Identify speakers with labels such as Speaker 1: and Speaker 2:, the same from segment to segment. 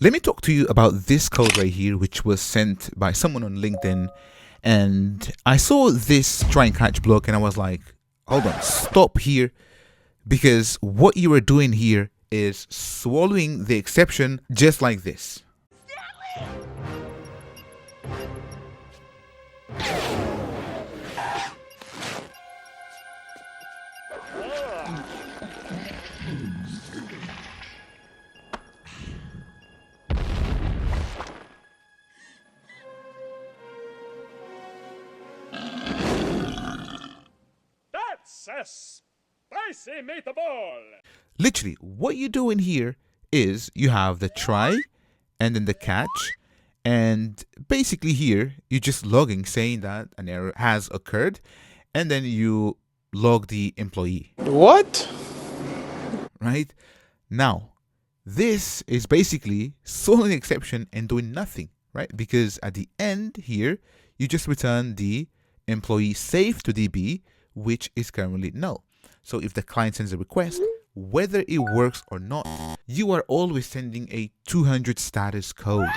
Speaker 1: Let me talk to you about this code right here, which was sent by someone on LinkedIn. And I saw this try and catch block and I was like, hold on, stop here. Because what you are doing here is swallowing the exception just like this.
Speaker 2: That's a spicy meatball!
Speaker 1: Literally, what you're doing here is you have the try and then the catch. And basically here, you're just logging saying that an error has occurred. And then you log the employee.
Speaker 3: What?
Speaker 1: Right? Now, this is basically swallowing the exception and doing nothing, right? Because at the end here, you just return the employee saved to DB, which is currently null. So if the client sends a request, whether it works or not, you are always sending a 200 status code,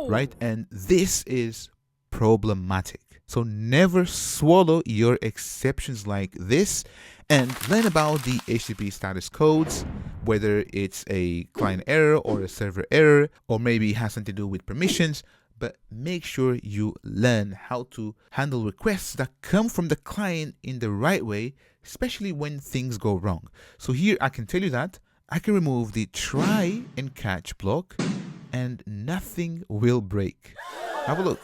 Speaker 1: right? And this is problematic. So never swallow your exceptions like this, and learn about the HTTP status codes, whether it's a client error or a server error, or maybe it has something to do with permissions. But make sure you learn how to handle requests that come from the client in the right way, especially when things go wrong. So here I can tell you that I can remove the try and catch block and nothing will break. Have a look.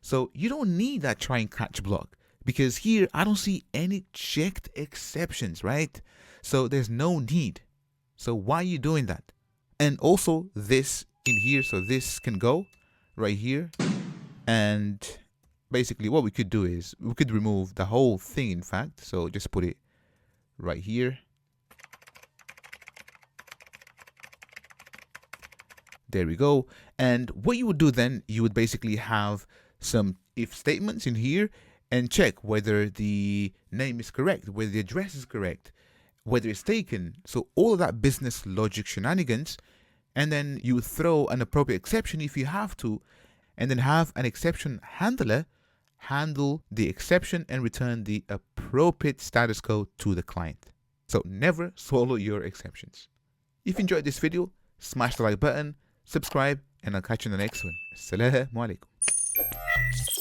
Speaker 1: So you don't need that try and catch block because here I don't see any checked exceptions, right? So there's no need. So why are you doing that? And also this in here, so this can go right here. And basically what we could do is we could remove the whole thing, in fact. So just put it right here. There we go. And what you would do then, you would basically have some if statements in here and check whether the name is correct, whether the address is correct, whether it's taken. So all of that business logic shenanigans. And then you throw an appropriate exception if you have to, and then have an exception handler handle the exception and return the appropriate status code to the client. So never swallow your exceptions. If you enjoyed this video, smash the like button, subscribe, and I'll catch you in the next one. Assalamu alaikum.